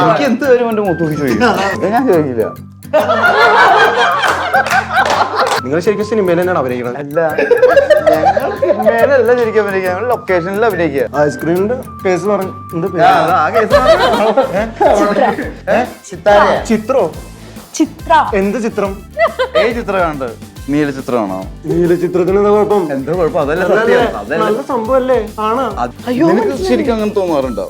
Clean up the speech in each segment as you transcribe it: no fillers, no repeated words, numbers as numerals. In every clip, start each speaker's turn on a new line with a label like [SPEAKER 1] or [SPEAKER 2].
[SPEAKER 1] എനിക്ക് എന്ത് വരും എന്റെ മുത്തൂക്കി ചോദിക്കും ഞാൻ ചോദിക്കില്ല.
[SPEAKER 2] നിങ്ങൾ ശരിക്കും സിനിമയിൽ തന്നെയാണ് അഭിനയിക്കുന്നത്?
[SPEAKER 1] അല്ല, ഞങ്ങൾ സിനിമയിലല്ല ശരിക്കും അഭിനയിക്കുക, ഞങ്ങൾ ലൊക്കേഷനിൽ അഭിനയിക്കുക.
[SPEAKER 2] ഐസ്ക്രീമിന്റെ കേസ് പറഞ്ഞു ചിത്രോ?
[SPEAKER 3] ചിത്ര
[SPEAKER 2] എന്ത് ചിത്രം?
[SPEAKER 1] ചിത്രം കണ്ട് നീല ചിത്രമാണോ?
[SPEAKER 2] നീല ചിത്രത്തിന് എന്താ കുഴപ്പം?
[SPEAKER 1] എന്താ കുഴപ്പം? അതല്ല സത്യം, അതല്ല
[SPEAKER 2] നല്ല സംഭവല്ലേ? ആണ്.
[SPEAKER 1] നിനക്ക് ശരിക്കും അങ്ങനെ തോന്നാറുണ്ടോ?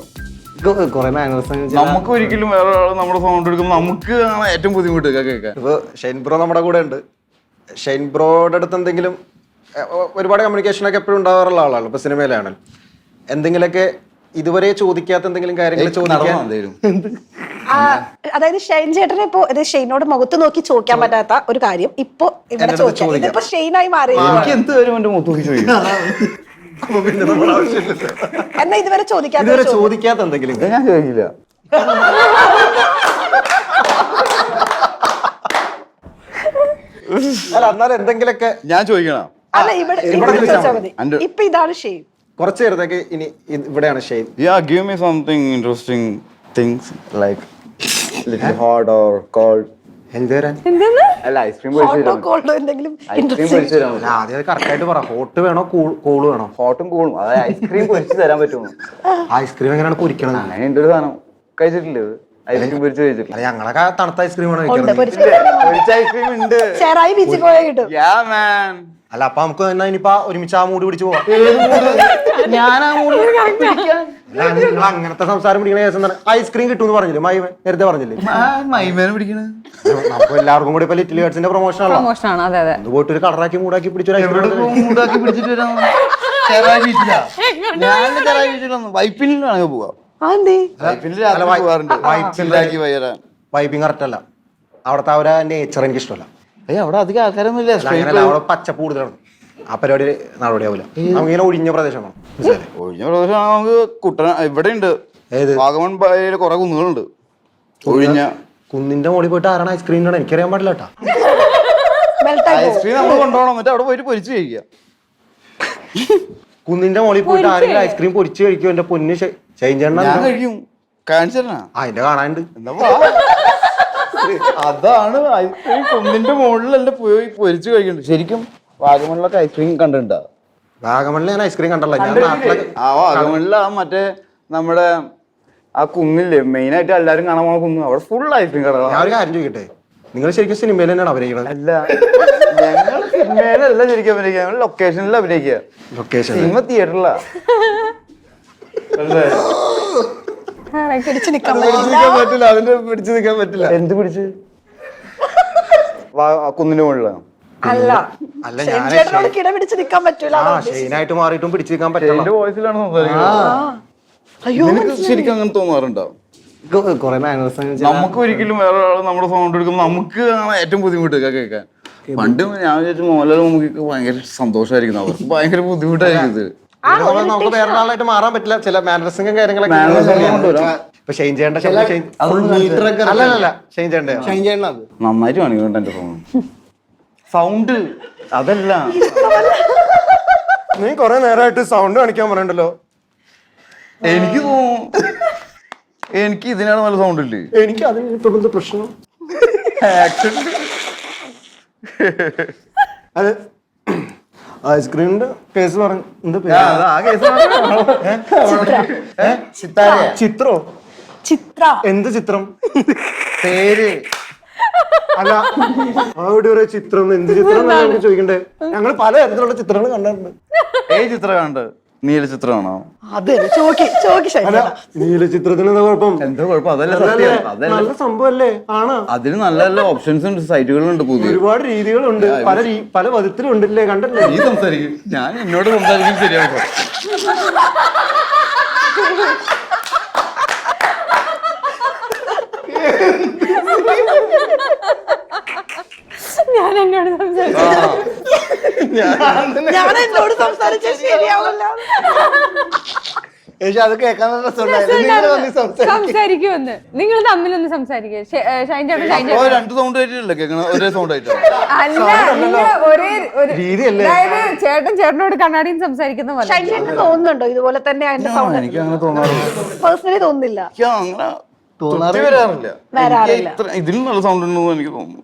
[SPEAKER 1] നമുക്ക് ഒരിക്കലും വേറെ ഒരാൾ നമ്മുടെ സൗണ്ട് എടുക്കുമ്പോൾ നമുക്ക് ആണ് ഏറ്റവും ബുദ്ധിമുട്ട് കേൾക്കാൻ.
[SPEAKER 2] ഇപ്പൊ ഷൈൻ ബ്രോ നമ്മുടെ കൂടെ ഉണ്ട്. ഷൈൻ ബ്രോയുടെ അടുത്ത് എന്തെങ്കിലും ഒരുപാട് കമ്മ്യൂണിക്കേഷനൊക്കെ എപ്പോഴും ഉണ്ടാവാറുള്ള ആളാണ്. ഇപ്പൊ സിനിമയിലാണ് എന്തെങ്കിലുമൊക്കെ ഇതുവരെ ചോദിക്കാത്ത എന്തെങ്കിലും കാര്യങ്ങൾ ചോദിക്കാൻ.
[SPEAKER 3] അതായത് ഷൈൻ ചേട്ടനെ ഇപ്പൊ ഷെയ്നോട് മുഖത്ത് നോക്കി ചോദിക്കാൻ പറ്റാത്ത ഒരു കാര്യം ഇപ്പൊ ഇവിടെ ചോദിക്കാം. ഇതിപ്പോ ഷെയ്നായി മാറി.
[SPEAKER 1] എനിക്ക് എന്ത് വരും എന്റെ മുത്തൂക്കി ചോദിക്കും
[SPEAKER 3] എന്നാ ഇതുവരെ
[SPEAKER 2] ചോദിക്കാത്ത എന്തെങ്കിലും
[SPEAKER 1] ഞാൻ ചോദിക്കില്ല.
[SPEAKER 2] അല്ല, എന്നാലും എന്തെങ്കിലുമൊക്കെ
[SPEAKER 1] ഞാൻ ചോദിക്കണം.
[SPEAKER 3] അല്ല, ഇവിടെ ചോദിച്ചാൽ മതി. ഇപ്പൊ ഇതാണ് ഷെയ്ൻ.
[SPEAKER 2] കുറച്ചു നേരത്തേക്ക് ഇനി ഇവിടെയാണ് Shane.
[SPEAKER 1] Yeah, give me something interesting things like little hot or cold.
[SPEAKER 3] എന്തെന്ന്?
[SPEAKER 1] അല്ല, ഐസ്ക്രീം പൊരിച്ചു
[SPEAKER 3] ഹോട്ടോ
[SPEAKER 1] തരാം.
[SPEAKER 3] കോൾഡോ എന്തെങ്കിലും
[SPEAKER 1] ഐസ്ക്രീം പൊരിച്ചു തരാം.
[SPEAKER 2] ആദ്യം കറക്റ്റ് ആയിട്ട് പറ. ഹോട്ട് വേണോ കൂള് വേണോ?
[SPEAKER 1] ഹോട്ടും കൂളും, അതായത് ഐസ്ക്രീം പൊരിച്ചു തരാൻ പറ്റുമോ?
[SPEAKER 2] ഐസ്ക്രീം എങ്ങനെയാണ് പൊരിക്കണത്?
[SPEAKER 1] അങ്ങനെ ഉണ്ട് ഒരു സാധനം. കഴിച്ചിട്ടില്ലേ ഇത്? ഐസ്ക്രീം പൊരിച്ചു കഴിച്ചിട്ടില്ല.
[SPEAKER 2] അല്ല, ഞങ്ങളൊക്കെ തണുത്ത ഐസ്ക്രീമാണ്
[SPEAKER 3] ഉണ്ട്,
[SPEAKER 2] കഴിക്കുന്നത്.
[SPEAKER 3] പൊരിച്ച
[SPEAKER 1] ഐസ്ക്രീം ഉണ്ട്.
[SPEAKER 3] ചെറായി ബീച്ചിൽ പോയാൽ കിട്ടും.
[SPEAKER 1] Yeah, man.
[SPEAKER 2] അല്ല, അപ്പൊ നമുക്ക് തന്നെ ഇനിയിപ്പോ ഒരുമിച്ച് ആ മൂഡ് പിടിച്ച് പോവാം.
[SPEAKER 1] ഞാൻ ആ മൂഡ്
[SPEAKER 2] നിങ്ങൾ അങ്ങനത്തെ സംസാരം പിടിക്കണ കേസ് എന്താണ്? ഐസ്ക്രീം കിട്ടുമെന്ന് പറഞ്ഞില്ലേ മൈ നേരത്തെ പറഞ്ഞില്ലേ?
[SPEAKER 1] മൈമേനെ പിടിക്കണ
[SPEAKER 2] നമുക്ക് എല്ലാവർക്കും കൂടി ഇപ്പൊ ലിറ്റിൽ ഹേർട്സിന്റെ പ്രൊമോഷൻ ആണല്ലോ. അത് പോയിട്ട് ഒരു കളറാക്കി മൂടാക്കി പിടിച്ചൊരു
[SPEAKER 1] മൂടാക്കി പിടിച്ചിട്ട് വരാം. ചെറായി ബീച്ചിലാ. ഞാൻ ചെറായി ബീച്ചിലൊന്നും വൈപ്പിനിലാണ് പോവാ.
[SPEAKER 2] വൈബിങ് കറക്റ്റ് അല്ല. അവിടുത്തെ അവരെ നേച്ചർ എനിക്ക് ഇഷ്ടമല്ല.
[SPEAKER 1] അവിടെ അധികം ആൾക്കാരൊന്നും ഇല്ല.
[SPEAKER 2] അവിടെ പച്ചപ്പ് കൂടുതലാണ്. ആ പരിപാടി നടപടിയാവില്ല. നമുക്കിങ്ങനെ ഒഴിഞ്ഞ പ്രദേശമാണ്.
[SPEAKER 1] ഒഴിഞ്ഞ പ്രദേശമാണ്. നമുക്ക് കുട്ടന ഇവിടെ ഉണ്ട്. വാഗമൺ കുറെ കുന്നുകളുണ്ട്. ഒഴിഞ്ഞ
[SPEAKER 2] കുന്നിന്റെ മുകളിൽ പോയിട്ട് ആരാണ് ഐസ്ക്രീം ആണ് എനിക്കറിയാൻ പാടില്ല കേട്ടാ.
[SPEAKER 1] ഐസ്ക്രീം നമ്മൾ കൊണ്ടുപോകണം, എന്നിട്ട് അവിടെ പോയിട്ട് പൊരിച്ച് കഴിക്കുക.
[SPEAKER 2] കുന്നിന്റെ മുകളിൽ പോയിട്ട് ആരെങ്കിലും ഐസ്ക്രീം പൊരിച്ച് കഴിക്കും? എന്റെ പൊന്ന് ചേഞ്ച്
[SPEAKER 1] കഴിക്കും. കാണിച്ചാ
[SPEAKER 2] അതിന്റെ കാണാനുണ്ട്.
[SPEAKER 1] അതാണ് ഐസ്ക്രീം കുന്നിന്റെ മുകളിലല്ല പോയി പൊരിച്ച് കഴിക്കുന്നുണ്ട്. ശരിക്കും വാഗമണിലൊക്കെ ഐസ്ക്രീം കണ്ടിട്ടുണ്ടോ?
[SPEAKER 2] വാഗമണിൽ ഞാൻ ഐസ്ക്രീം കണ്ടല്ലോ. ഞാൻ നാട്ടിലൊക്കെ
[SPEAKER 1] വാഗമണില് മറ്റേ നമ്മുടെ ആ കുന്നില്ലേ, മെയിൻ ആയിട്ട് എല്ലാരും കാണാൻ പോകുന്ന കുന്ന്, അവിടെ ഫുൾ ഐസ്ക്രീം കട.
[SPEAKER 2] ഞാൻ ഒരു കാര്യം ചോദിക്കട്ടെ, നിങ്ങൾ ശരിക്കും സിനിമയിൽ തന്നെയാണ് അഭിനയിക്കുന്നത്?
[SPEAKER 1] അല്ല, ഞങ്ങൾ സിനിമയിലല്ല ശരിക്കും അഭിനയിക്കുക, ഞങ്ങൾ ലൊക്കേഷനിൽ അഭിനയിക്കുക.
[SPEAKER 2] Location
[SPEAKER 1] cinema തിയേറ്ററിലാ.
[SPEAKER 2] പറ്റില്ല, അതിന്റെ പിടിച്ചു നിൽക്കാൻ പറ്റില്ല.
[SPEAKER 1] എന്ത് പിടിച്ച്? കുന്നിന്റെ മുകളിലാണ്.
[SPEAKER 3] അല്ല,
[SPEAKER 2] അല്ല,
[SPEAKER 3] ഷെയ്നോട് കിട പിടിച്ച് നിൽക്കാൻ പറ്റൂല.
[SPEAKER 2] ഷെയ്നായിട്ട് മാറിയിട്ടും പിടിച്ചു നിൽക്കാൻ പറ്റില്ല.
[SPEAKER 1] വോയിസിലാണ് സംസാരിക്കുന്നത്. നിനക്ക് ശരിക്കും അങ്ങനെ തോന്നാറുണ്ടോ? നമുക്ക് ഒരിക്കലും വേറെ ഒരാൾ നമ്മുടെ സൗണ്ട് എടുക്കുമ്പോൾ നമുക്ക് ആണ് ഏറ്റവും ബുദ്ധിമുട്ട് കേൾക്കാൻ. പണ്ട് ഞാൻ വിചാരിച്ചു മോഹൻലാൽ നമുക്ക് ഭയങ്കര സന്തോഷമായിരിക്കും, അവർക്ക് ഭയങ്കര ബുദ്ധിമുട്ടായിരിക്കും ഇത്.
[SPEAKER 2] നമുക്ക് വേറെ ആളായിട്ട് മാറാൻ പറ്റില്ല. ചില മാനറിസവും കാര്യങ്ങളൊക്കെ ഇപ്പൊ ഷെയിൻ ചെയ്യേണ്ട
[SPEAKER 1] നന്നായിട്ട് കാണിക്കുന്നുണ്ട് എന്റെ സൗണ്ട്. അതല്ല,
[SPEAKER 2] നീ കൊറേ നേരമായിട്ട് സൗണ്ട് കാണിക്കാൻ പറയണ്ടല്ലോ.
[SPEAKER 1] എനിക്ക് തോന്നും എനിക്ക് ഇതിനാണ് നല്ല സൗണ്ട് ഇല്ലേ.
[SPEAKER 2] എനിക്ക് അതിന് ഇപ്പൊ എന്ത് പ്രശ്നം? അതെ, ഐസ്ക്രീമിന്റെ കേസ് പറഞ്ഞു. ചിത്രോ?
[SPEAKER 3] ചിത്ര
[SPEAKER 2] എന്ത് ചിത്രം?
[SPEAKER 1] പേര്
[SPEAKER 2] അല്ല, അവിടെ ഒരു ചിത്രം, എന്ത് ചിത്രം ചോദിക്കണ്ടേ? ഞങ്ങൾ പല തരത്തിലുള്ള ചിത്രങ്ങൾ കണ്ടിട്ടുണ്ട്.
[SPEAKER 1] ചിത്രം കണ്ട് നീല ചിത്രമാണോ?
[SPEAKER 3] അതെ,
[SPEAKER 2] നീല ചിത്രത്തിന് എന്താ കുഴപ്പം?
[SPEAKER 1] എന്താ കുഴപ്പം? അതല്ല സത്യം, അതല്ല
[SPEAKER 2] നല്ല സംഭവല്ലേ? ആണ്.
[SPEAKER 1] അതിന് നല്ല നല്ല ഓപ്ഷൻസ് ഉണ്ട്, സൈറ്റുകളുണ്ട്, പുതിയ
[SPEAKER 2] ഒരുപാട് രീതികളുണ്ട്, പല വിധത്തിലും ഉണ്ടല്ലേ? കണ്ടല്ലേ?
[SPEAKER 1] നീ സംസാരിക്കും, ഞാൻ എന്നോട് സംസാരിക്കും. ശരിയാവും.
[SPEAKER 3] ഞാൻ എന്നോട് സംസാരിച്ച ശരിയാവില്ല.
[SPEAKER 2] അത് കേൾക്കാൻ
[SPEAKER 4] സംസാരിക്കുമെന്ന് നിങ്ങൾ തമ്മിലൊന്ന് സംസാരിക്കുക.
[SPEAKER 1] രണ്ട് സൗണ്ട് ആയിട്ടല്ലേ കേൾക്കണം? ഒരേ സൗണ്ട് ആയിട്ടാണ്.
[SPEAKER 4] അല്ല, നിങ്ങൾ ഒരേ അതായത് ചേട്ടൻ ചേട്ടനോട് കണ്ണാടിയും സംസാരിക്കുന്ന പോലെ.
[SPEAKER 3] തോന്നുന്നുണ്ടോ ഇതുപോലെ തന്നെ?
[SPEAKER 1] എനിക്ക് അങ്ങനെ തോന്നാറില്ല.
[SPEAKER 3] പേഴ്സണലി തോന്നുന്നില്ല.
[SPEAKER 1] അങ്ങനെ തൃപ്തി വരാറില്ല ഇതിലും നല്ല സൗണ്ട് ഉണ്ടെന്ന് എനിക്ക് തോന്നുന്നു